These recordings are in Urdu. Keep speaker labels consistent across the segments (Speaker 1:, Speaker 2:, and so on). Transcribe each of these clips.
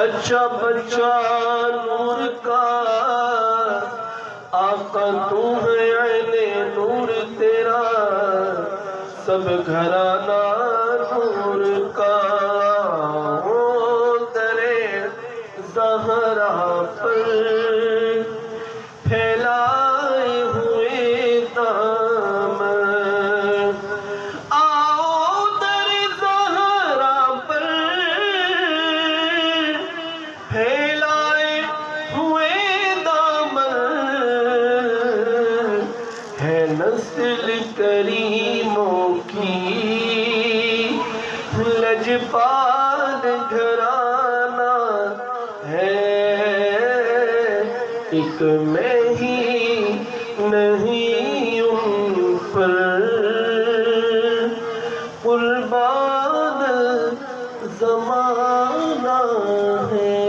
Speaker 1: بچہ بچہ نور کا آقا تو ہے عین نور تیرا، سب گھرانہ نور کا، درِ زہرا پر پھیلائے ہوئے دامن، آؤ درِ زہرا پر پھیلائے ہوئے دامن، ہے نسل کریموں کی لجپال گھرانہ، ہے ایک میں ہی نہیں ان پر قربان زمانہ ہے۔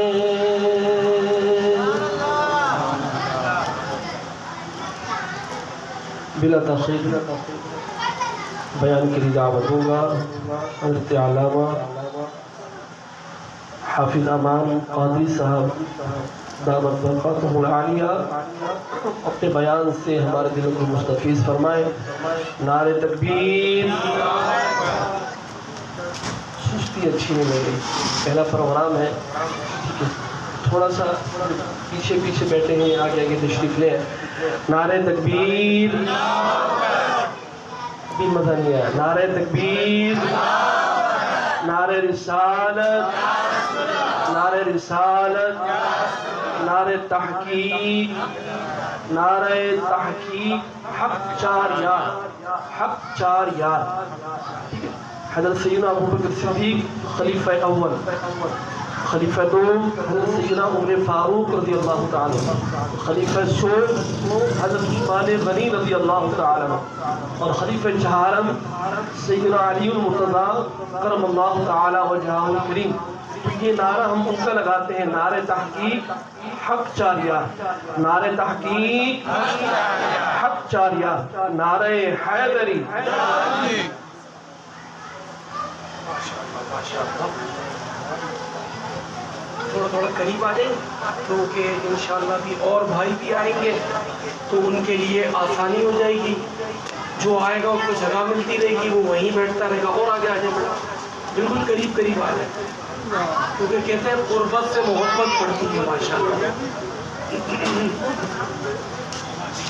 Speaker 1: بلا تاخیر بیان کے لیے دعوت دوں گا حضرت علامہ حافظ امان قادری صاحب دامت برکاتہ العالیہ اپنے بیان سے ہمارے دلوں کو مستفیض فرمائے۔ نعرہ تکبیر۔ سستی اچھی نہیں لگی، پہلا پروگرام ہے، تھوڑا سا پیچھے پیچھے بیٹھے ہیں، آگے آگے تشریف لیں۔ نعرہ تکبیر۔ ابھی مزہ نہیں آیا۔ نعرہ تکبیر، نعرہ رسالت، نعرہ رسالت، نعرہ تحقیق، نعرہ تحقیق، حق چار یار، حق چار یار۔ حضرت سیدنا ابوبکر صدیق خلیفہ اول، خلیفہ دوم حضرت سیدنا عمر فاروق رضی اللہ تعالی عنہ، خلیفہ سوم حضرت عثمان غنی رضی اللہ تعالی عنہ، اور خلیفہ چہارم سیدنا علی المرتضی کرم اللہ تعالی وجہہ الکریم۔ یہ نعرہ ہم ان کا لگاتے ہیں، نعرہ تحقیق حق چار یار، نعرہ تحقیق حق چار یار، نعرہ حیدری۔
Speaker 2: تھوڑا تھوڑا قریب آ جائیں کیونکہ انشاءاللہ بھی اور بھائی بھی آئیں گے تو ان کے لیے آسانی ہو جائے گی، جو آئے گا اس کو جگہ ملتی رہے گی، وہ وہیں بیٹھتا رہے گا۔ اور آگے آ جائیں، بالکل قریب قریب آ جائیں، کیونکہ کہتے ہیں قربت سے محبت بڑھتی ہے ماشاءاللہ۔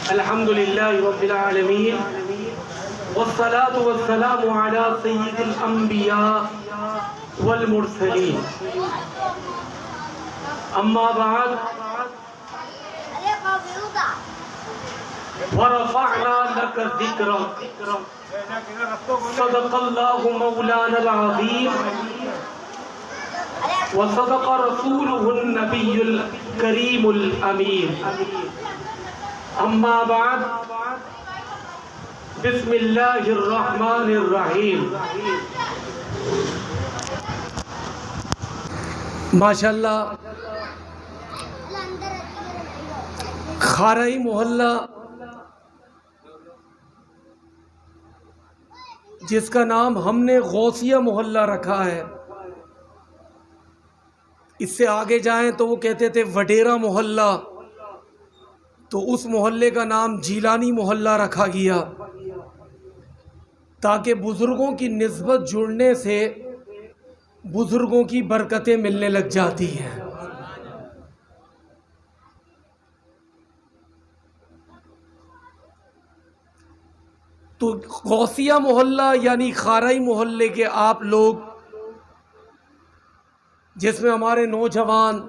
Speaker 2: الحمدللہ رب العالمین، والصلاة والسلام علی سید الانبیاء والمرسلین، اما بعد ورفعنا لك ذکرک، صدق اللہ مولانا العظیم وصدق رسولہ النبی الکریم الامین، اما بعد، بسم اللہ الرحمن الرحیم۔ ماشاءاللہ خارائی محلہ جس کا نام ہم نے غوثیہ محلہ رکھا ہے، اس سے آگے جائیں تو وہ کہتے تھے وڈیرا محلہ، تو اس محلے کا نام جیلانی محلہ رکھا گیا تاکہ بزرگوں کی نسبت جڑنے سے بزرگوں کی برکتیں ملنے لگ جاتی ہیں۔ تو غوثیہ محلہ یعنی خارائی محلے کے آپ لوگ، جس میں ہمارے نوجوان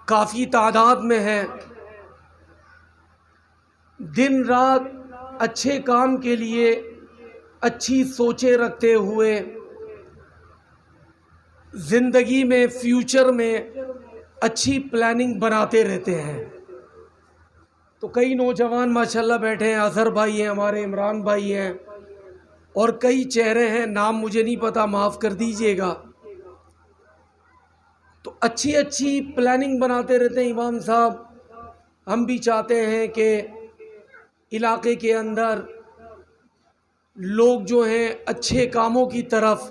Speaker 2: کافی تعداد میں ہیں، دن رات اچھے کام کے لیے اچھی سوچیں رکھتے ہوئے زندگی میں فیوچر میں اچھی پلاننگ بناتے رہتے ہیں۔ تو کئی نوجوان ماشاءاللہ بیٹھے ہیں، اظہر بھائی ہیں ہمارے، عمران بھائی ہیں، اور کئی چہرے ہیں، نام مجھے نہیں پتا، معاف کر دیجئے گا۔ تو اچھی اچھی پلاننگ بناتے رہتے ہیں امام صاحب۔ ہم بھی چاہتے ہیں کہ علاقے کے اندر لوگ جو ہیں اچھے کاموں کی طرف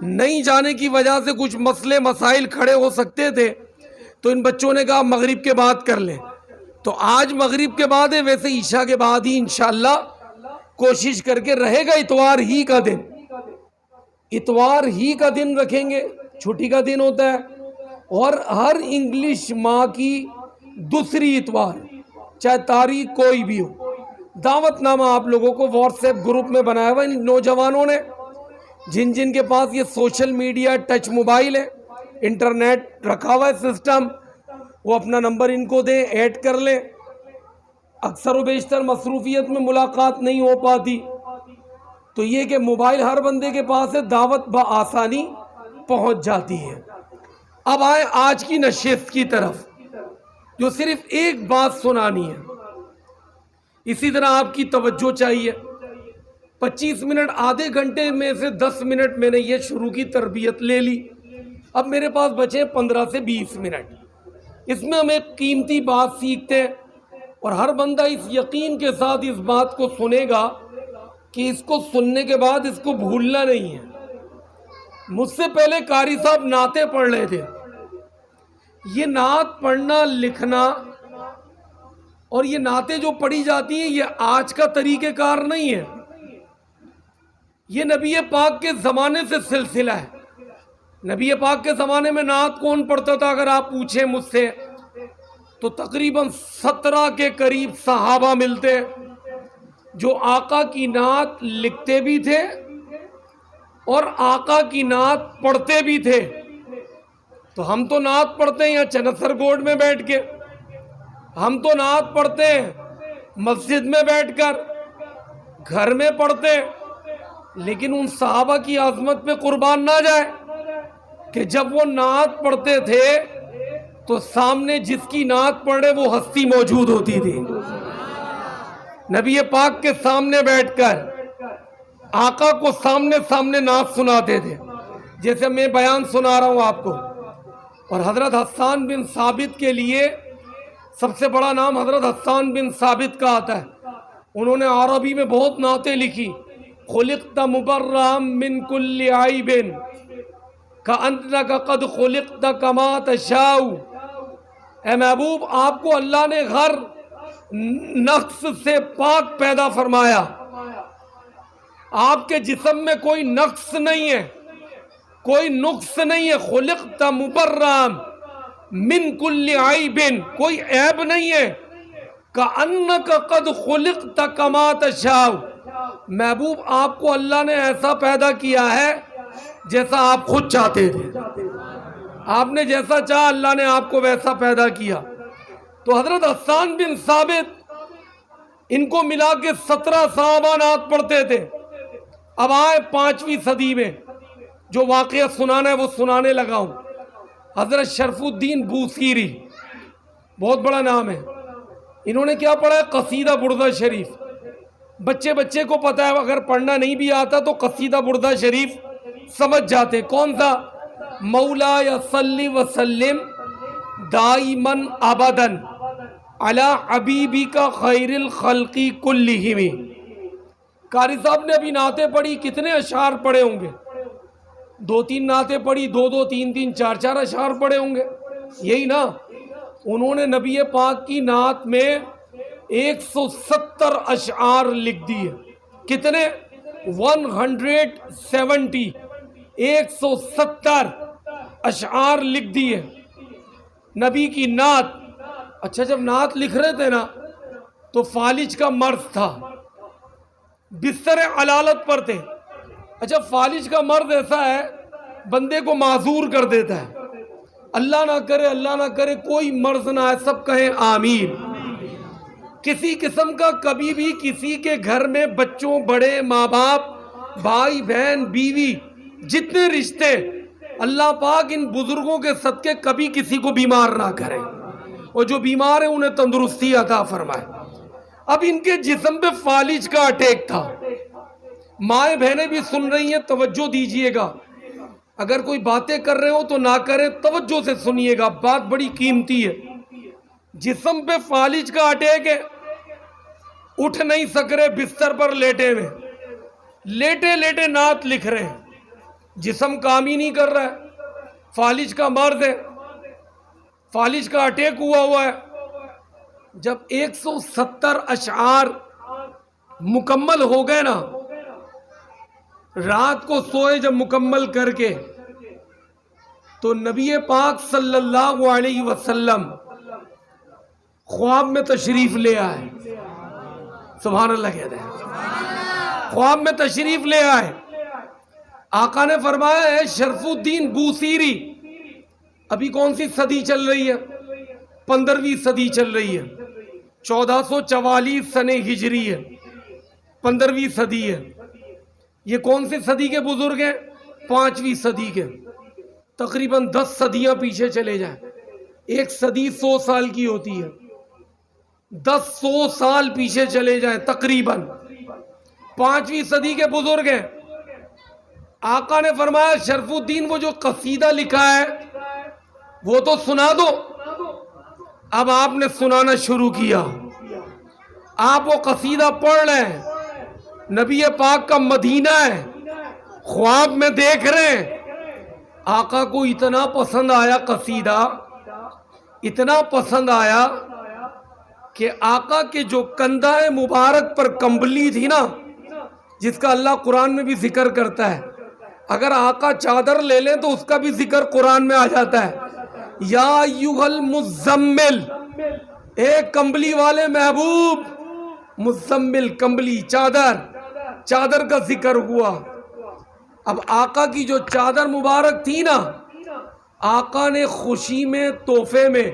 Speaker 2: نہیں جانے کی وجہ سے کچھ مسئلے مسائل کھڑے ہو سکتے تھے، تو ان بچوں نے کہا مغرب کے بعد کر لیں. تو آج مغرب کے بعد ہے، ویسے عشاء کے بعد ہی انشاءاللہ کوشش کر کے رہے گا. اتوار ہی کا دن، اتوار ہی کا دن رکھیں گے، چھٹی کا دن ہوتا ہے. اور ہر انگلش ماہ کی دوسری اتوار، چاہے تاریخ کوئی بھی ہو، دعوت نامہ آپ لوگوں کو واٹس ایپ گروپ میں بنایا ہوا ان نوجوانوں نے، جن جن کے پاس یہ سوشل میڈیا ٹچ موبائل ہے، انٹرنیٹ رکھا ہوا ہے سسٹم، وہ اپنا نمبر ان کو دیں، ایڈ کر لیں. اکثر و بیشتر مصروفیت میں ملاقات نہیں ہو پاتی، تو یہ کہ موبائل ہر بندے کے پاس ہے، دعوت بآسانی پہنچ جاتی ہے. اب آئیں آج کی نشست کی طرف، جو صرف ایک بات سنانی ہے. اسی طرح آپ کی توجہ چاہیے. 25 منٹ، آدھے گھنٹے میں سے 10 منٹ میں نے یہ شروع کی تربیت لے لی. اب میرے پاس بچے 15 سے 20 منٹ. اس میں ہم ایک قیمتی بات سیکھتے ہیں، اور ہر بندہ اس یقین کے ساتھ اس بات کو سنے گا کہ اس کو سننے کے بعد اس کو بھولنا نہیں ہے. مجھ سے پہلے قاری صاحب نعتیں پڑھ رہے تھے. یہ نعت پڑھنا لکھنا اور یہ نعتیں جو پڑھی جاتی ہیں، یہ آج کا طریقہ کار نہیں ہے. یہ نبی پاک کے زمانے سے سلسلہ ہے. نبی پاک کے زمانے میں نعت کون پڑھتا تھا اگر آپ پوچھیں مجھ سے، تو تقریباً 17 کے قریب صحابہ ملتے جو آقا کی نعت لکھتے بھی تھے اور آقا کی نعت پڑھتے بھی تھے. تو ہم تو نعت پڑھتے ہیں یہاں چنسر گوڈ میں بیٹھ کے، ہم تو نعت پڑھتے ہیں مسجد میں بیٹھ کر، گھر میں پڑھتے، لیکن ان صحابہ کی عظمت پہ قربان نہ جائے کہ جب وہ نعت پڑھتے تھے تو سامنے جس کی نعت پڑھے وہ ہستی موجود ہوتی تھی. نبی پاک کے سامنے بیٹھ کر آقا کو سامنے نعت سناتے تھے، جیسے میں بیان سنا رہا ہوں آپ کو. اور حضرت حسان بن ثابت کے لیے سب سے بڑا نام حضرت حسان بن ثابت کا آتا ہے. انہوں نے عربی میں بہت نعتیں لکھی. خلقت مبرئا من کل عیب کأنک قد خلقت کما تشاء. اے محبوب، آپ کو اللہ نے ہر نقص سے پاک پیدا فرمایا. آپ کے جسم میں کوئی نقص نہیں ہے، کوئی نقص نہیں ہے. خلقت مبرئا من کل عیب، کوئی عیب نہیں ہے. کأنک قد خلقت کما تشاء. محبوب، آپ کو اللہ نے ایسا پیدا کیا ہے جیسا آپ خود چاہتے تھے. آپ نے جیسا چاہا اللہ نے آپ کو ویسا پیدا کیا. تو حضرت حسان بن ثابت، ان کو ملا کے 17 صحابہ نعت پڑھتے تھے. اب آئے 5ویں صدی میں جو واقعہ سنانا ہے وہ سنانے لگا ہوں. حضرت شرف الدین بوسیری، بہت بڑا نام ہے. انہوں نے کیا پڑھا ہے؟ قصیدہ بردہ شریف. بچے کو پتہ ہے، اگر پڑھنا نہیں بھی آتا تو قصیدہ بردہ شریف سمجھ جاتے. کون سا؟ مولا یا صلی وسلم دائماً ابداً علی حبیبک خیر الخلق کلہم. قاری صاحب نے ابھی نعتیں پڑھی، کتنے اشعار پڑھے ہوں گے؟ 2-3 نعتیں پڑھی، 2-2 3-3 4-4 اشعار پڑھے ہوں گے، یہی نا. انہوں نے نبی پاک کی نعت میں 170 اشعار لکھ دیے. کتنے؟ 170 170 اشعار لکھ دیے نبی کی نعت. اچھا، جب نعت لکھ رہے تھے نا تو فالج کا مرض تھا، بستر علالت پر تھے. اچھا، فالج کا مرض ایسا ہے بندے کو معذور کر دیتا ہے. اللہ نہ کرے کوئی مرض نہ ہے، سب کہیں آمین. کسی قسم کا کبھی بھی کسی کے گھر میں بچوں، بڑے، ماں باپ، بھائی بہن، بیوی، جتنے رشتے، اللہ پاک ان بزرگوں کے صدقے کبھی کسی کو بیمار نہ کرے، اور جو بیمار ہیں انہیں تندرستی عطا فرمائے. اب ان کے جسم پہ فالج کا اٹیک تھا. مائیں بہنیں بھی سن رہی ہیں، توجہ دیجئے گا. اگر کوئی باتیں کر رہے ہو تو نہ کریں، توجہ سے سنیے گا، بات بڑی قیمتی ہے. جسم پہ فالج کا اٹیک ہے، اٹھ نہیں سک رہے، بستر پر لیٹے ہوئے، لیٹے نعت لکھ رہے ہیں. جسم کام ہی نہیں کر رہا ہے، فالج کا مرض ہے، فالج کا اٹیک ہوا ہے. جب 170 اشعار مکمل ہو گئے نا، رات کو سوئے جب مکمل کر کے، تو نبی پاک صلی اللہ علیہ وسلم خواب میں تشریف لے آئے. سبحان اللہ کہتے ہیں. خواب میں تشریف لے آئے. آقا نے فرمایا ہے شرف الدین بوسیری، ابھی کون سی صدی چل رہی ہے؟ 15ویں صدی چل رہی ہے، 1444 سن ہجری ہے، 15ویں صدی ہے. یہ کون سی صدی کے بزرگ ہیں؟ 5ویں صدی کے. تقریباً 10 صدیاں پیچھے چلے جائیں. ایک صدی 100 سال کی ہوتی ہے. 100 سال پیچھے چلے جائیں تقریباً. 5ویں صدی کے بزرگ ہیں. آقا نے فرمایا شرف الدین وہ جو قصیدہ لکھا ہے وہ تو سنا دو. اب آپ نے سنانا شروع کیا. آپ وہ قصیدہ پڑھ رہے ہیں. نبی پاک کا مدینہ ہے، خواب میں دیکھ رہے ہیں. آقا کو اتنا پسند آیا قصیدہ، اتنا پسند آیا کہ آقا کے جو کندھا مبارک پر کمبلی تھی نا، جس کا اللہ قرآن میں بھی ذکر کرتا ہے، اگر آقا چادر لے لیں تو اس کا بھی ذکر قرآن میں آ جاتا ہے. یا ایھا المزمل، اے کمبلی والے محبوب. مزمل کمبلی، چادر کا ذکر ہوا. اب آقا کی جو چادر مبارک تھی نا، آقا نے خوشی میں، تحفے میں،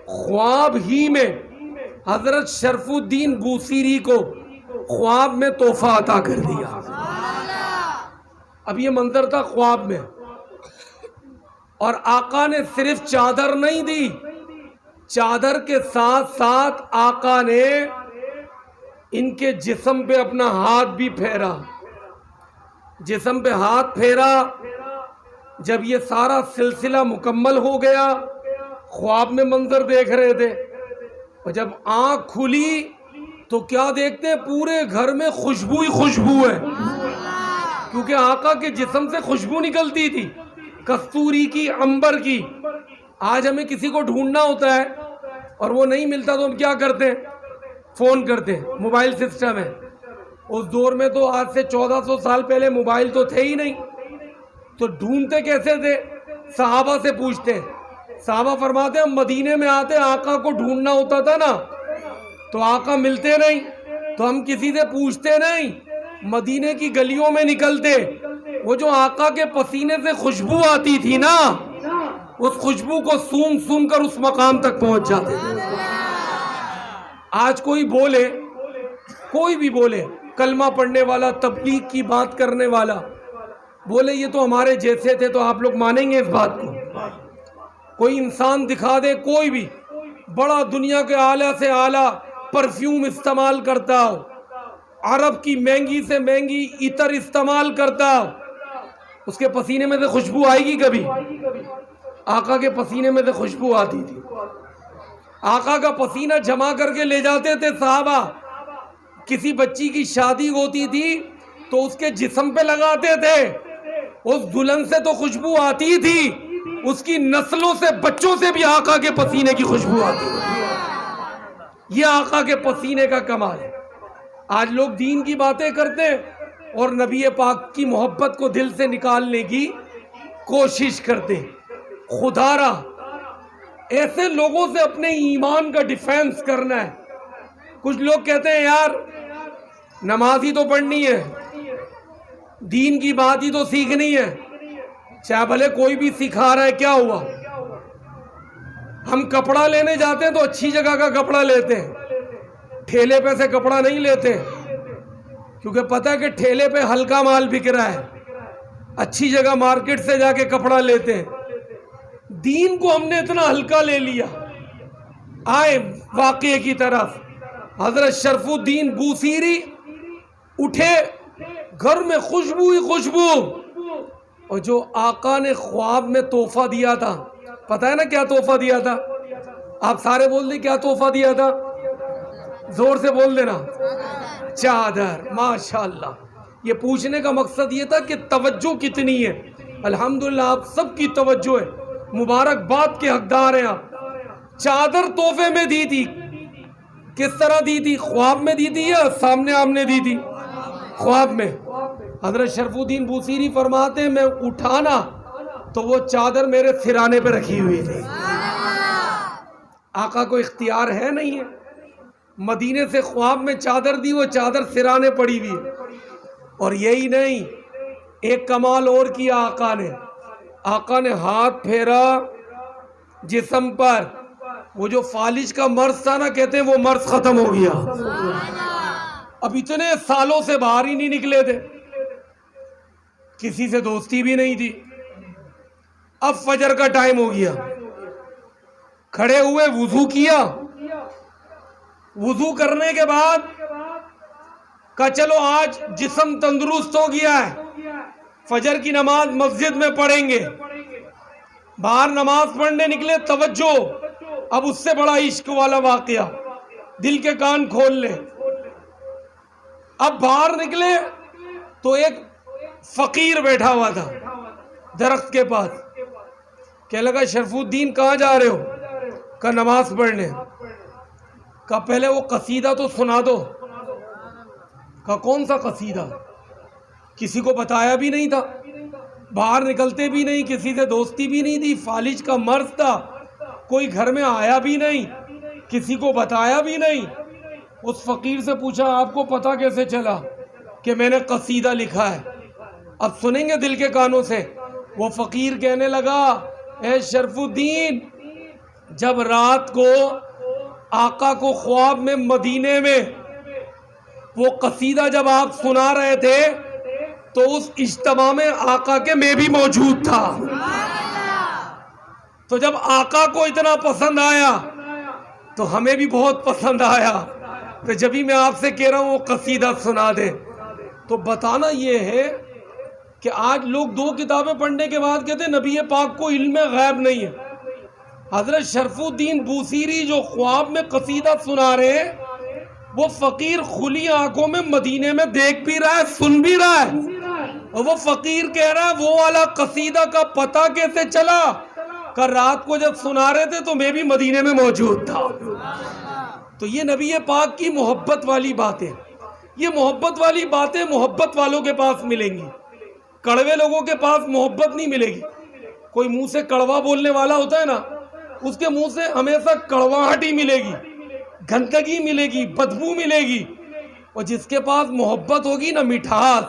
Speaker 2: خواب ہی میں حضرت شرف الدین بوسیری کو خواب میں تحفہ عطا کر دیا. اب یہ منظر تھا خواب میں. اور آقا نے صرف چادر نہیں دی، چادر کے ساتھ ساتھ آقا نے ان کے جسم پہ اپنا ہاتھ بھی پھیرا. جسم پہ ہاتھ پھیرا. جب یہ سارا سلسلہ مکمل ہو گیا، خواب میں منظر دیکھ رہے تھے، اور جب آنکھ کھلی تو کیا دیکھتے ہیں؟ پورے گھر میں خوشبو ہی خوشبو ہے. کیونکہ آقا کے جسم سے خوشبو نکلتی تھی، کستوری کی، عنبر کی. آج ہمیں کسی کو ڈھونڈنا ہوتا ہے اور وہ نہیں ملتا تو ہم کیا کرتے ہیں؟ فون کرتے ہیں. موبائل سسٹم ہے. اس دور میں تو آج سے 1400 سال پہلے موبائل تو تھے ہی نہیں، تو ڈھونڈتے کیسے تھے؟ صحابہ سے پوچھتے ہیں. صحابہ فرماتے ہیں ہم مدینے میں آتے، آقا کو ڈھونڈنا ہوتا تھا نا تو آقا ملتے نہیں، تو ہم کسی سے پوچھتے نہیں، مدینے کی گلیوں میں نکلتے. وہ جو آقا کے پسینے سے خوشبو آتی تھی نا، اس خوشبو کو سونگ سونگ کر اس مقام تک پہنچ جاتے تھے. آج کوئی بولے، کوئی بھی بولے، کلمہ پڑھنے والا، تبلیغ کی بات کرنے والا بولے یہ تو ہمارے جیسے تھے، تو آپ لوگ مانیں گے اس بات کو؟ کوئی انسان دکھا دے، کوئی بھی بڑا دنیا کے اعلیٰ سے اعلیٰ پرفیوم استعمال کرتا ہو، عرب کی مہنگی سے مہنگی عطر استعمال کرتا ہو، اس کے پسینے میں سے خوشبو آئے گی کبھی؟ آقا کے پسینے میں سے خوشبو آتی تھی. آقا کا پسینہ جمع کر کے لے جاتے تھے صحابہ. کسی بچی کی شادی ہوتی تھی تو اس کے جسم پہ لگاتے تھے. اس دلہن سے تو خوشبو آتی تھی، اس کی نسلوں سے، بچوں سے بھی آقا کے پسینے کی خوشبو آتی تھی. یہ آقا کے پسینے کا کمال ہے. آج لوگ دین کی باتیں کرتے ہیں اور نبی پاک کی محبت کو دل سے نکالنے کی کوشش کرتے ہیں. خدا را ایسے لوگوں سے اپنے ایمان کا ڈیفینس کرنا ہے. کچھ لوگ کہتے ہیں یار نماز ہی تو پڑھنی ہے، دین کی بات ہی تو سیکھنی ہے، چاہے بھلے کوئی بھی سکھا رہا ہے، کیا ہوا؟ ہم کپڑا لینے جاتے ہیں تو اچھی جگہ کا کپڑا لیتے ہیں، ٹھیلے پہ سے کپڑا نہیں لیتے، کیونکہ پتہ ہے کہ ٹھیلے پہ ہلکا مال بک رہا ہے. اچھی جگہ مارکیٹ سے جا کے کپڑا لیتے ہیں. دین کو ہم نے اتنا ہلکا لے لیا. آئے واقعے کی طرف. حضرت شرف الدین بوسیری اٹھے، گھر میں خوشبو ہی خوشبو. اور جو آقا نے خواب میں تحفہ دیا تھا، پتہ ہے نا کیا تحفہ دیا تھا؟ آپ سارے بول دیں کیا تحفہ دیا تھا؟ زور سے بول دینا. چادر. ماشاءاللہ. یہ پوچھنے کا مقصد یہ تھا کہ توجہ کتنی ہے. الحمدللہ آپ سب کی توجہ ہے، مبارکباد کے حقدار ہیں آپ۔ چادر تحفے میں دی تھی، کس طرح دی تھی؟ خواب میں دی تھی یا سامنے آمنے دی تھی؟ خواب میں۔ حضرت شرف الدین بوصیری فرماتے ہیں میں اٹھانا تو وہ چادر میرے سرانے پہ رکھی ہوئی تھی۔ آقا کو اختیار ہے نہیں ہے، مدینے سے خواب میں چادر دی، وہ چادر سرانے پڑی ہوئی ہے۔ اور یہی نہیں، ایک کمال اور کیا آقا نے ہاتھ پھیرا جسم پر، وہ جو فالج کا مرض تھا نا، کہتے ہیں وہ مرض ختم ہو گیا۔ اب اتنے سالوں سے باہر ہی نہیں نکلے تھے، کسی سے دوستی بھی نہیں تھی۔ اب فجر کا ٹائم ہو گیا، کھڑے ہوئے وضو کیا، وضو کرنے کے بعد کہا چلو آج جسم تندرست ہو گیا ہے، فجر کی نماز مسجد میں پڑھیں گے۔ باہر نماز پڑھنے نکلے، توجہ، اب اس سے بڑا عشق والا واقعہ، دل کے کان کھول لے۔ اب باہر نکلے تو ایک فقیر بیٹھا ہوا تھا درخت کے پاس، کہنے لگا شرف الدین کہاں جا رہے ہو؟ کہا نماز پڑھنے۔ کہا پہلے وہ قصیدہ تو سنا دو۔ کہا کون سا قصیدہ؟ کسی کو بتایا بھی نہیں تھا، باہر نکلتے بھی نہیں، کسی سے دوستی بھی نہیں تھی، فالج کا مرض تھا، کوئی گھر میں آیا بھی نہیں، کسی کو بتایا بھی نہیں۔ اس فقیر سے پوچھا آپ کو پتا کیسے چلا کہ میں نے قصیدہ لکھا ہے؟ اب سنیں گے دل کے کانوں سے۔ وہ فقیر کہنے لگا اے شرف الدین، جب رات کو آقا کو خواب میں مدینے میں وہ قصیدہ جب آپ سنا رہے تھے تو اس اجتماع میں آقا کے میں بھی موجود تھا۔ تو جب آقا کو اتنا پسند آیا تو ہمیں بھی بہت پسند آیا، تو جبھی میں آپ سے کہہ رہا ہوں وہ قصیدہ سنا دے۔ تو بتانا یہ ہے کہ آج لوگ دو کتابیں پڑھنے کے بعد کہتے ہیں نبی پاک کو علم غیب نہیں ہے۔ حضرت شرف الدین بوصیری جو خواب میں قصیدہ سنا رہے ہیں، وہ فقیر کھلی آنکھوں میں مدینے میں دیکھ بھی رہا ہے، سن بھی رہا ہے، اور وہ فقیر کہہ رہا ہے وہ والا قصیدہ کا پتہ کیسے چلا کہ رات کو جب سنا رہے تھے تو میں بھی مدینے میں موجود تھا۔ تو یہ نبی پاک کی محبت والی باتیں، یہ محبت والی باتیں محبت والوں کے پاس ملیں گی، کڑوے لوگوں کے پاس محبت نہیں ملے گی۔ کوئی منہ سے کڑوا بولنے والا ہوتا ہے نا، اس کے منہ سے ہمیشہ کڑواہٹ ہی ملے گی، گندگی ملے گی، بدبو ملے گی۔ اور جس کے پاس محبت ہوگی نا، مٹھاس،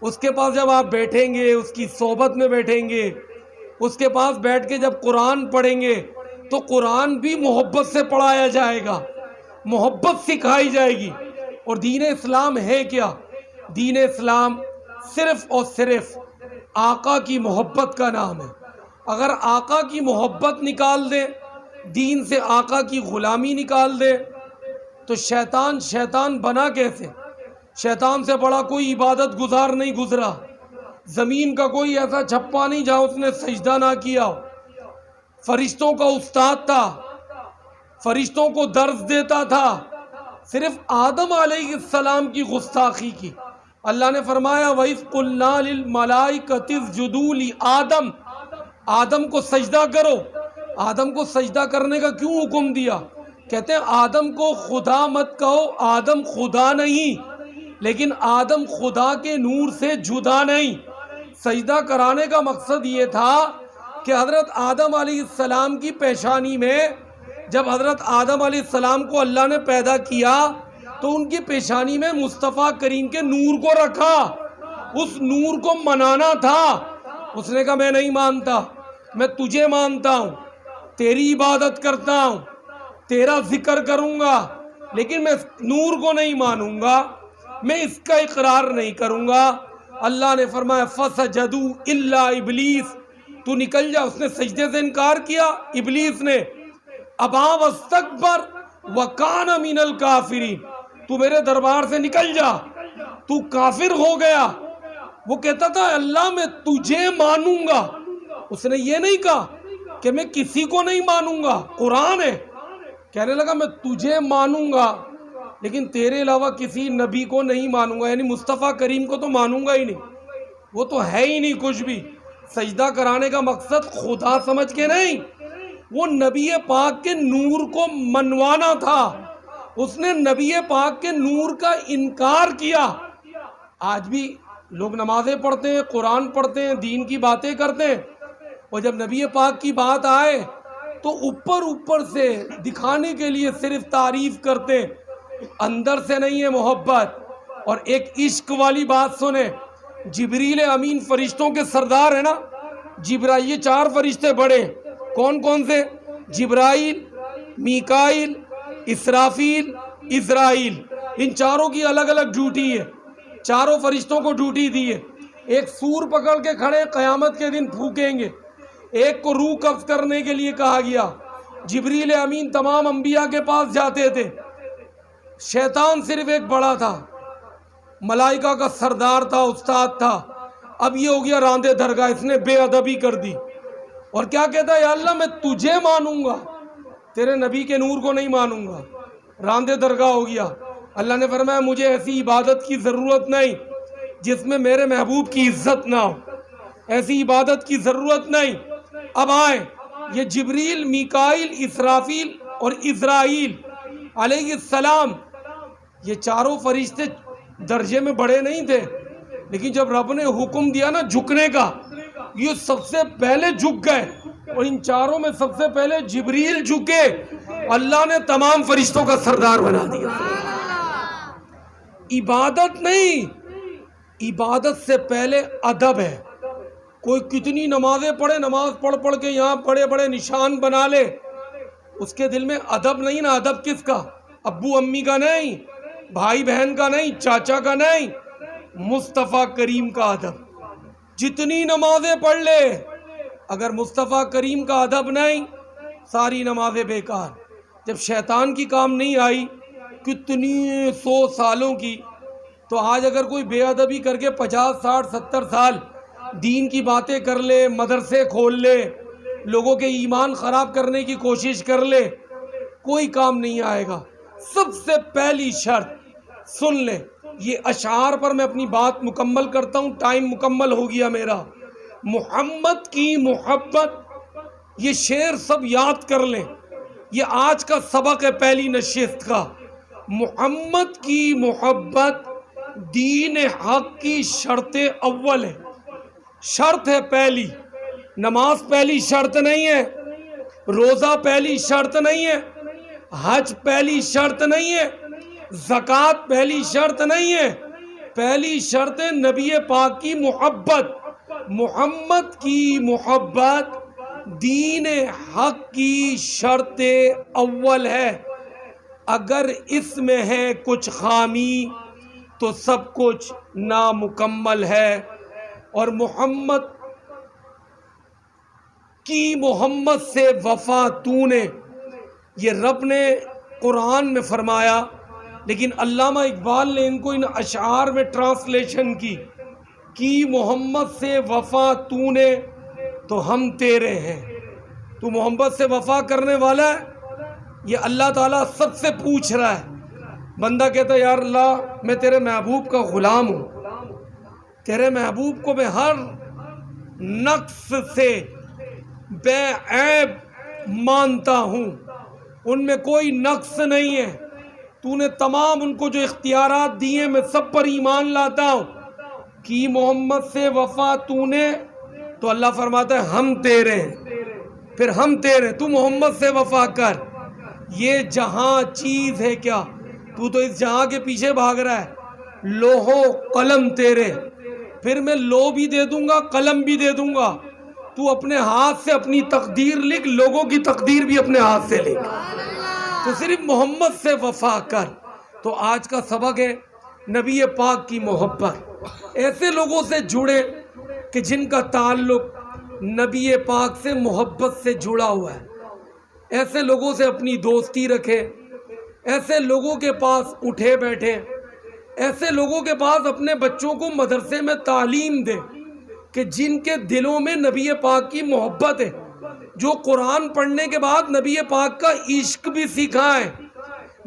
Speaker 2: اس کے پاس جب آپ بیٹھیں گے، اس کی صحبت میں بیٹھیں گے، اس کے پاس بیٹھ کے جب قرآن پڑھیں گے تو قرآن بھی محبت سے پڑھایا جائے گا، محبت سکھائی جائے گی۔ اور دین اسلام ہے کیا؟ دین اسلام صرف اور صرف آقا کی محبت کا نام ہے۔ اگر آقا کی محبت نکال دے، دین سے آقا کی غلامی نکال دے، تو شیطان بنا کیسے؟ شیطان سے بڑا کوئی عبادت گزار نہیں گزرا، زمین کا کوئی ایسا چھپا نہیں جہاں اس نے سجدہ نہ کیا۔ فرشتوں کا استاد تھا، فرشتوں کو درس دیتا تھا، صرف آدم علیہ السلام کی گستاخی کی۔ اللہ نے فرمایا وَإِذْ قُلْنَا لِلْمَلَائِكَةِ اسْجُدُوا لِآدَمَ، آدم کو سجدہ کرو۔ آدم کو سجدہ کرنے کا کیوں حکم دیا؟ کہتے ہیں آدم کو خدا مت کہو، آدم خدا نہیں، لیکن آدم خدا کے نور سے جدا نہیں۔ سجدہ کرانے کا مقصد یہ تھا کہ حضرت آدم علیہ السلام کی پیشانی میں، جب حضرت آدم علیہ السلام کو اللہ نے پیدا کیا تو ان کی پیشانی میں مصطفیٰ کریم کے نور کو رکھا، اس نور کو منانا تھا۔ اس نے کہا میں نہیں مانتا، میں تجھے مانتا ہوں، تیری عبادت کرتا ہوں، تیرا ذکر کروں گا، لیکن میں نور کو نہیں مانوں گا، میں اس کا اقرار نہیں کروں گا۔ اللہ نے فرمایا فَسَجَدُوا إِلَّا إِبْلِيسَ، تو نکل جا۔ اس نے سجدے سے انکار کیا، ابلیس نے، ابا واستکبر وَكَانَ مِنَ الْكَافِرِينَ، تو میرے دربار سے نکل جا، تو کافر ہو گیا۔ وہ کہتا تھا اللہ میں تجھے مانوں گا، اس نے یہ نہیں کہا کہ میں کسی کو نہیں مانوں گا، قرآن ہے۔ کہنے لگا میں تجھے مانوں گا لیکن تیرے علاوہ کسی نبی کو نہیں مانوں گا، یعنی مصطفیٰ کریم کو تو مانوں گا ہی نہیں، وہ تو ہے ہی نہیں کچھ بھی،
Speaker 3: سجدہ کرانے کا مقصد خدا سمجھ کے نہیں، وہ نبی پاک کے نور کو منوانا تھا. اس نے نبی پاک کے نور کا انکار کیا. آج بھی لوگ نمازیں پڑھتے ہیں، قرآن پڑھتے ہیں، دین کی باتیں کرتے ہیں، اور جب نبی پاک کی بات آئے تو اوپر سے دکھانے کے لیے صرف تعریف کرتے ہیں، اندر سے نہیں ہے محبت. اور ایک عشق والی بات سنیں، جبریل امین فرشتوں کے سردار ہے نا، جبرائیل، یہ 4 فرشتے بڑے، کون کون سے؟ جبرائیل، میکائیل، اسرافیل، اسرائیل. ان چاروں کی الگ الگ ڈیوٹی ہے، چاروں فرشتوں کو ڈیوٹی دی ہے. ایک سور پکڑ کے کھڑے، قیامت کے دن پھونکیں گے. ایک کو روح قبض کرنے کے لیے کہا گیا. جبریل امین تمام انبیاء کے پاس جاتے تھے، شیطان صرف ایک بڑا تھا، ملائکہ کا سردار تھا، استاد تھا. اب یہ ہو گیا راندے درگاہ، اس نے بے ادبی کر دی اور کیا کہتا ہے، یا اللہ میں تجھے مانوں گا، تیرے نبی کے نور کو نہیں مانوں گا. راندے درگاہ ہو گیا. اللہ نے فرمایا مجھے ایسی عبادت کی ضرورت نہیں جس میں میرے محبوب کی عزت نہ ہو، ایسی عبادت کی ضرورت نہیں. اب آئیں، یہ جبریل، میکائیل، اسرافیل اور اسرائیل علیہ السلام، یہ چاروں فرشتے درجے میں بڑے نہیں تھے، لیکن جب رب نے حکم دیا نا جھکنے کا، یہ سب سے پہلے جھک گئے. اور ان چاروں میں سب سے پہلے جبریل جھکے، اللہ نے تمام فرشتوں کا سردار بنا دیا. عبادت نہیں، عبادت سے پہلے ادب ہے. کوئی کتنی نمازیں پڑھے، نماز پڑھ کے یہاں بڑے بڑے نشان بنا لے، اس کے دل میں ادب نہیں نا. ادب کس کا؟ ابو امی کا نہیں، بھائی بہن کا نہیں، چاچا کا نہیں، مصطفیٰ کریم کا ادب. جتنی نمازیں پڑھ لے، اگر مصطفیٰ کریم کا ادب نہیں، ساری نمازیں بیکار. جب شیطان کی کام نہیں آئی کتنی 100 سالوں کی، تو آج اگر کوئی بے ادبی کر کے 50 60 70 سال دین کی باتیں کر لے، مدرسے کھول لے، لوگوں کے ایمان خراب کرنے کی کوشش کر لے، کوئی کام نہیں آئے گا. سب سے پہلی شرط سن لیں، یہ اشعار پر میں اپنی بات مکمل کرتا ہوں، ٹائم مکمل ہو گیا میرا. محمد کی محبت، یہ شعر سب یاد کر لیں، یہ آج کا سبق ہے پہلی نشست کا. محمد کی محبت دین حق کی شرط اول ہے، شرط ہے پہلی. نماز پہلی شرط نہیں ہے، روزہ پہلی شرط نہیں ہے، حج پہلی شرط نہیں ہے، زکوٰۃ پہلی شرط نہیں ہے. پہلی شرط ہے نبی پاک کی محبت. محمد کی محبت دین حق کی شرط اول ہے. اگر اس میں ہے کچھ خامی تو سب کچھ نامکمل ہے. اور محمد کی محمد سے وفا تو نے، یہ رب نے قرآن میں فرمایا، لیکن علامہ اقبال نے ان کو ان اشعار میں ٹرانسلیشن کی محمد سے وفا تو نے تو ہم تیرے ہیں. تو محمد سے وفا کرنے والا ہے؟ یہ اللہ تعالیٰ سب سے پوچھ رہا ہے. بندہ کہتا ہے یا اللہ میں تیرے محبوب کا غلام ہوں، تیرے محبوب کو میں ہر نقص سے بے عیب مانتا ہوں، ان میں کوئی نقص نہیں ہے. تو نے تمام ان کو جو اختیارات دیے میں سب پر ایمان لاتا ہوں. کی محمد سے وفا تو نے تو اللہ فرماتا ہے ہم تیرے ہیں، پھر ہم تیرے، تو محمد سے وفا کر. یہ جہاں چیز ہے کیا، تو اس جہاں کے پیچھے بھاگ رہا ہے. لوہو قلم تیرے، پھر میں لو بھی دے دوں گا، قلم بھی دے دوں گا. تو اپنے ہاتھ سے اپنی تقدیر لکھ، لوگوں کی تقدیر بھی اپنے ہاتھ سے لکھ. تو صرف محمد سے وفا کر. تو آج کا سبق ہے نبی پاک کی محبت. ایسے لوگوں سے جڑے کہ جن کا تعلق نبی پاک سے محبت سے جڑا ہوا ہے. ایسے لوگوں سے اپنی دوستی رکھے، ایسے لوگوں کے پاس اٹھے بیٹھے، ایسے لوگوں کے پاس اپنے بچوں کو مدرسے میں تعلیم دے کہ جن کے دلوں میں نبی پاک کی محبت ہے، جو قرآن پڑھنے کے بعد نبی پاک کا عشق بھی سکھائیں،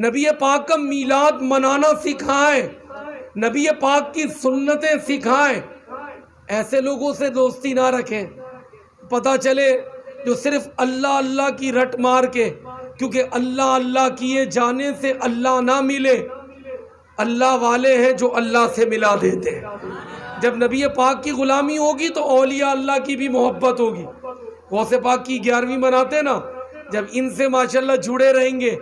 Speaker 3: نبی پاک کا میلاد منانا سکھائیں، نبی پاک کی سنتیں سکھائیں. ایسے لوگوں سے دوستی نہ رکھیں، پتہ چلے جو صرف اللہ اللہ کی رٹ مار کے، کیونکہ اللہ اللہ کیے جانے سے اللہ نہ ملے، اللہ والے ہیں جو اللہ سے ملا دیتے ہیں۔ جب نبی پاک کی غلامی ہوگی تو اولیاء اللہ کی بھی محبت ہوگی۔ غوث پاک کی 11ویں مناتے نا، جب ان سے ماشاءاللہ جڑے رہیں گے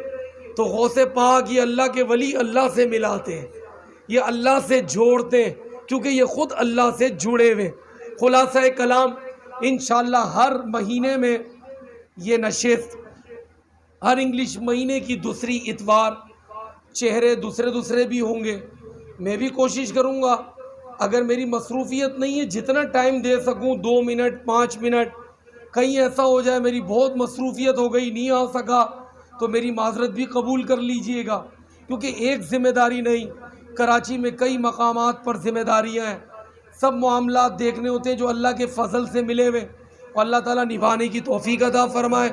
Speaker 3: تو غوث پاک یہ اللہ کے ولی اللہ سے ملاتے ہیں، یہ اللہ سے جوڑتے ہیں، کیونکہ یہ خود اللہ سے جڑے ہوئے۔ خلاصہ کلام، انشاءاللہ ہر مہینے میں یہ نشست، ہر انگلش مہینے کی دوسری اتوار، چہرے دوسرے بھی ہوں گے۔ میں بھی کوشش کروں گا، اگر میری مصروفیت نہیں ہے جتنا ٹائم دے سکوں، 2 منٹ 5 منٹ، کہیں ایسا ہو جائے میری بہت مصروفیت ہو گئی نہیں آ سکا تو میری معذرت بھی قبول کر لیجئے گا، کیونکہ ایک ذمہ داری نہیں، کراچی میں کئی مقامات پر ذمہ داریاں ہیں، سب معاملات دیکھنے ہوتے ہیں جو اللہ کے فضل سے ملے ہوئے، اور اللہ تعالیٰ نبھانے کی توفیق عطا فرمائے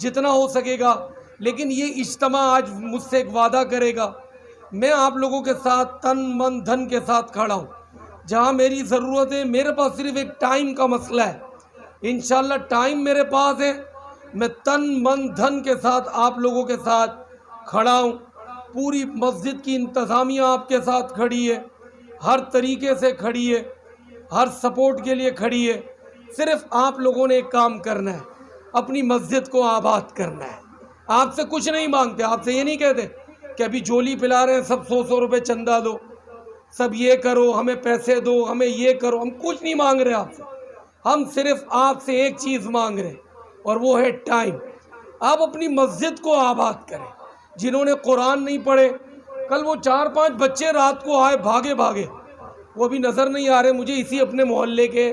Speaker 3: جتنا ہو سکے گا۔ لیکن یہ اجتماع آج مجھ سے ایک وعدہ کرے گا، میں آپ لوگوں کے ساتھ تن من دھن کے ساتھ کھڑا ہوں، جہاں میری ضرورت ہے، میرے پاس صرف ایک ٹائم کا مسئلہ ہے، انشاءاللہ ٹائم میرے پاس ہے، میں تن من دھن کے ساتھ آپ لوگوں کے ساتھ کھڑا ہوں۔ پوری مسجد کی انتظامیہ آپ کے ساتھ کھڑی ہے، ہر طریقے سے کھڑی ہے، ہر سپورٹ کے لیے کھڑی ہے۔ صرف آپ لوگوں نے ایک کام کرنا ہے، اپنی مسجد کو آباد کرنا ہے۔ آپ سے کچھ نہیں مانگتے، آپ سے یہ نہیں کہتے کہ ابھی جولی پلا رہے ہیں سب 100 روپے چندہ دو، سب یہ کرو، ہمیں پیسے دو، ہمیں یہ کرو، ہم کچھ نہیں مانگ رہے آپ سے، ہم صرف آپ سے ایک چیز مانگ رہے ہیں، اور وہ ہے ٹائم۔ آپ اپنی مسجد کو آباد کریں۔ جنہوں نے قرآن نہیں پڑھے، کل وہ 4-5 بچے رات کو آئے بھاگے وہ بھی نظر نہیں آ رہے مجھے، اسی اپنے محلے کے،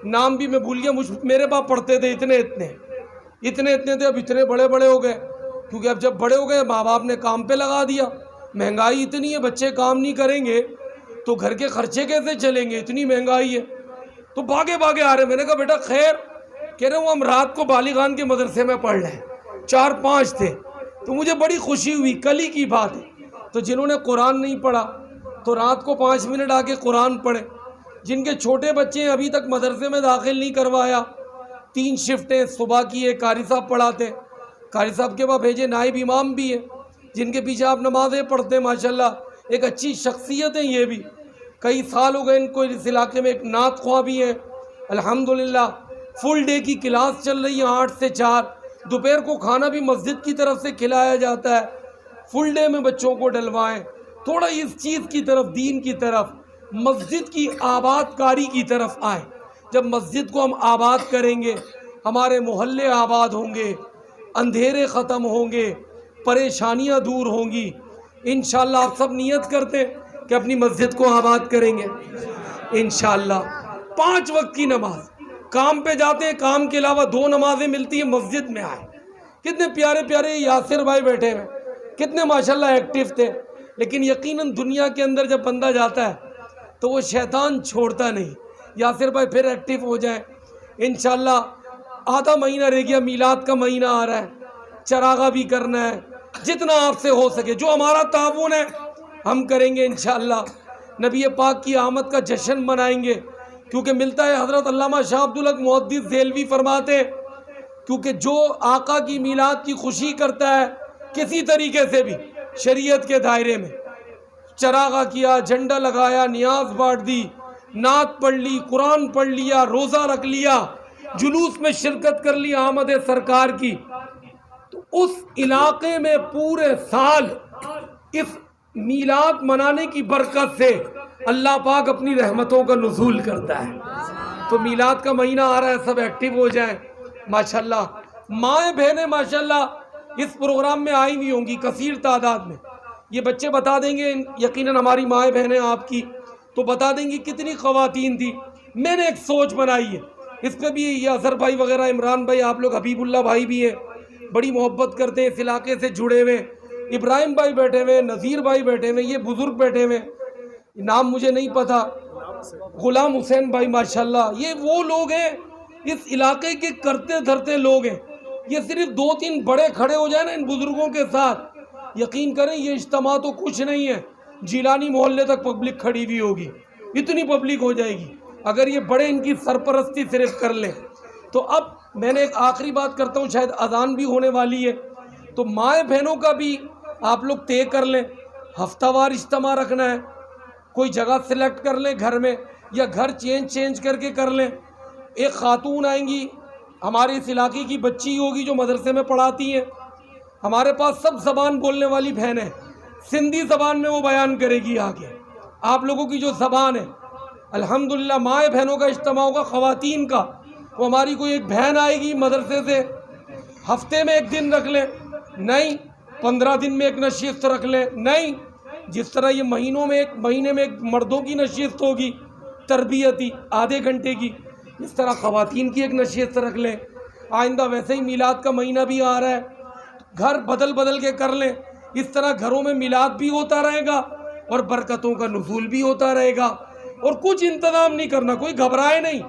Speaker 3: نام بھی میں بھول گیا، میرے باپ پڑھتے تھے اتنے تھے، اب اتنے بڑے ہو گئے، کیونکہ اب جب بڑے ہو گئے ماں باپ نے کام پہ لگا دیا، مہنگائی اتنی ہے، بچے کام نہیں کریں گے تو گھر کے خرچے کیسے چلیں گے، اتنی مہنگائی ہے، تو بھاگے آ رہے۔ میں نے کہا بیٹا خیر، کہہ رہے ہوں ہم رات کو بالیغان کے مدرسے میں پڑھ رہے ہیں، 4-5 تھے، تو مجھے بڑی خوشی ہوئی، کل ہی کی بات ہے۔ تو جنہوں نے قرآن نہیں پڑھا تو رات کو 5 منٹ آ کے قرآن پڑھے۔ جن کے چھوٹے بچے ہیں ابھی تک مدرسے میں داخل نہیں کروایا، 3 شفٹیں صبح کی ہے، قاری صاحب پڑھاتے، قاری صاحب کے بعد بھیجے نائب امام بھی ہیں جن کے پیچھے آپ نمازیں پڑھتے ہیں، ماشاءاللہ ایک اچھی شخصیت ہیں، یہ بھی کئی سال ہو گئے ان کو اس علاقے میں، ایک نعت خواہ بھی ہیں الحمدللہ۔ فل ڈے کی کلاس چل رہی ہے 8 سے 4، دوپہر کو کھانا بھی مسجد کی طرف سے کھلایا جاتا ہے، فل ڈے میں بچوں کو ڈلوائیں۔ تھوڑا اس چیز کی طرف، دین کی طرف، مسجد کی آباد کاری کی طرف آئیں۔ جب مسجد کو ہم آباد کریں گے، ہمارے محلے آباد ہوں گے، اندھیرے ختم ہوں گے، پریشانیاں دور ہوں گی۔ انشاءاللہ آپ سب نیت کرتے کہ اپنی مسجد کو آباد کریں گے انشاءاللہ۔ 5 وقت کی نماز، کام پہ جاتے ہیں، کام کے علاوہ 2 نمازیں ملتی ہیں، مسجد میں آئیں۔ کتنے پیارے یاسر بھائی بیٹھے ہیں، کتنے ماشاءاللہ ایکٹیو تھے، لیکن یقیناً دنیا کے اندر جب بندہ جاتا ہے تو وہ شیطان چھوڑتا نہیں۔ یاسر بھائی پھر ایکٹیو ہو جائیں انشاءاللہ۔ آدھا مہینہ رہ گیا، میلاد کا مہینہ آ رہا ہے، چراغا بھی کرنا ہے، جتنا آپ سے ہو سکے، جو ہمارا تعاون ہے ہم کریں گے انشاءاللہ۔ نبی پاک کی آمد کا جشن منائیں گے، کیونکہ ملتا ہے حضرت علامہ شاہ عبدالحق محدث دہلوی فرماتے، کیونکہ جو آقا کی میلاد کی خوشی کرتا ہے کسی طریقے سے بھی شریعت کے دائرے میں، چراغا کیا، جھنڈا لگایا، نیاز بانٹ دی، نعت پڑھ لی، قرآن پڑھ لیا، روزہ رکھ لیا، جلوس میں شرکت کر لی آمد سرکار کی، تو اس علاقے میں پورے سال اس میلاد منانے کی برکت سے اللہ پاک اپنی رحمتوں کا نزول کرتا ہے۔ تو میلاد کا مہینہ آ رہا ہے، سب ایکٹیو ہو جائیں ماشاءاللہ۔ مائیں بہنیں ماشاءاللہ اس پروگرام میں آئی ہوئی ہوں گی کثیر تعداد میں، یہ بچے بتا دیں گے، یقیناً ہماری مائیں بہنیں آپ کی تو بتا دیں گی کتنی خواتین تھی۔ میں نے ایک سوچ بنائی ہے، اس پہ بھی یہ اظہر بھائی وغیرہ، عمران بھائی، آپ لوگ، حبیب اللہ بھائی بھی ہیں، بڑی محبت کرتے ہیں، اس علاقے سے جڑے ہوئے، ابراہیم بھائی بیٹھے ہوئے، نذیر بھائی بیٹھے ہوئے، یہ بزرگ بیٹھے ہوئے، نام مجھے نہیں پتا، غلام حسین بھائی ماشاءاللہ، یہ وہ لوگ ہیں اس علاقے کے کرتے دھرتے لوگ ہیں۔ یہ صرف 2-3 بڑے کھڑے ہو جائیں نا ان بزرگوں کے ساتھ، یقین کریں یہ اجتماع تو کچھ نہیں ہے، جیلانی محلے تک پبلک کھڑی ہوئی ہوگی، اتنی پبلک ہو جائے گی۔ اگر یہ بڑے ان کی سرپرستی صرف کر لیں تو اب میں نے ایک آخری بات کرتا ہوں، شاید اذان بھی ہونے والی ہے، تو مائیں بہنوں کا بھی آپ لوگ طے کر لیں، ہفتہ وار اجتماع رکھنا ہے، کوئی جگہ سلیکٹ کر لیں گھر میں، یا گھر چینج کر کے کر لیں. ایک خاتون آئیں گی ہمارے اس علاقے کی بچی ہوگی جو مدرسے میں پڑھاتی ہیں، ہمارے پاس سب زبان بولنے والی بہن ہے، سندھی زبان میں وہ بیان کرے گی آگے. آپ لوگوں کی جو زبان ہے الحمدللہ مائیں بہنوں کا اجتماع ہوگا خواتین کا. وہ ہماری کوئی ایک بہن آئے گی مدرسے سے، ہفتے میں ایک دن رکھ لیں نہیں، 15 دن میں ایک نشست رکھ لیں نہیں، جس طرح یہ مہینے میں ایک مردوں کی نشست ہوگی تربیتی آدھے گھنٹے کی، اس طرح خواتین کی ایک نشست رکھ لیں. آئندہ ویسے ہی میلاد کا مہینہ بھی آ رہا ہے، گھر بدل کے کر لیں، اس طرح گھروں میں میلاد بھی ہوتا رہے گا اور برکتوں کا نزول بھی ہوتا رہے گا. اور کچھ انتظام نہیں کرنا، کوئی گھبرائے نہیں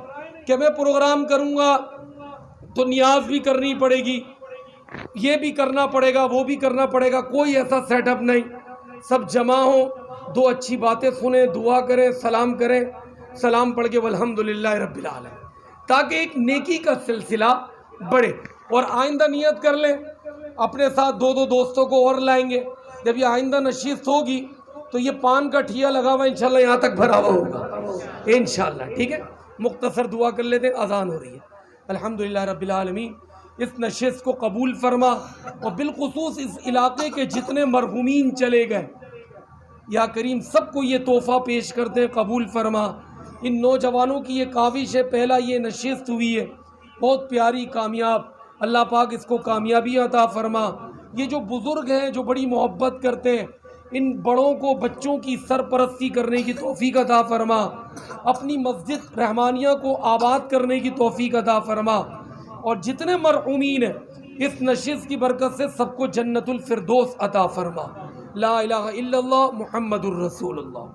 Speaker 3: کہ میں پروگرام کروں گا تو نیاز بھی کرنی پڑے گی، یہ بھی کرنا پڑے گا، وہ بھی کرنا پڑے گا، کوئی ایسا سیٹ اپ نہیں. سب جمع ہوں، دو اچھی باتیں سنیں، دعا کریں، سلام کریں، سلام پڑھ کے والحمدللہ رب العالمین، تاکہ ایک نیکی کا سلسلہ بڑھے. اور آئندہ نیت کر لیں اپنے ساتھ دو دوستوں کو اور لائیں گے. جب یہ آئندہ نشست ہوگی تو یہ پان کا ٹھیا لگا ہوا انشاءاللہ یہاں تک بھرا ہوا ہوگا انشاءاللہ. ٹھیک ہے، مختصر دعا کر لیتے ہیں، اذان ہو رہی ہے. الحمدللہ رب العالمین، اس نشست کو قبول فرما، اور بالخصوص اس علاقے کے جتنے مرحومین چلے گئے یا کریم سب کو یہ تحفہ پیش کرتے ہیں، قبول فرما. ان نوجوانوں کی یہ کاوش ہے، پہلا یہ نشست ہوئی ہے بہت پیاری کامیاب، اللہ پاک اس کو کامیابی عطا فرما. یہ جو بزرگ ہیں جو بڑی محبت کرتے ہیں، ان بڑوں کو بچوں کی سرپرستی کرنے کی توفیق عطا فرما، اپنی مسجد رحمانیہ کو آباد کرنے کی توفیق عطا فرما. اور جتنے مرحومین ہیں اس نشست کی برکت سے سب کو جنت الفردوس عطا فرما. لا الہ الا اللہ محمد الرسول اللہ.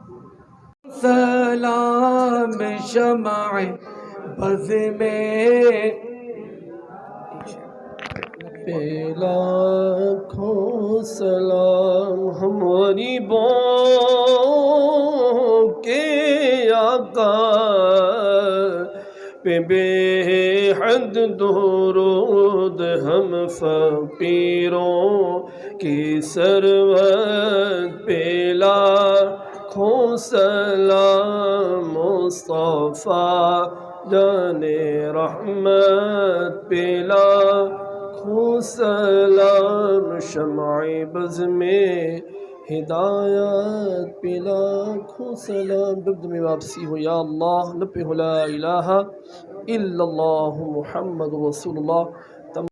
Speaker 3: سلام شمع بز میں
Speaker 1: لاکھوں سلام ہماری بوں کے آقا پہ بے حد درود ہم فقیروں کی سرورت پہ لاکھوں سلام مصطفیٰ جان رحمت پہ لاکھوں سلام شمع بز میں ہدایت پہ لاکھوں سلام. دبد میں واپسی ہو یا اللہ، لپہ لا الہ الا اللہ محمد رسول اللہ.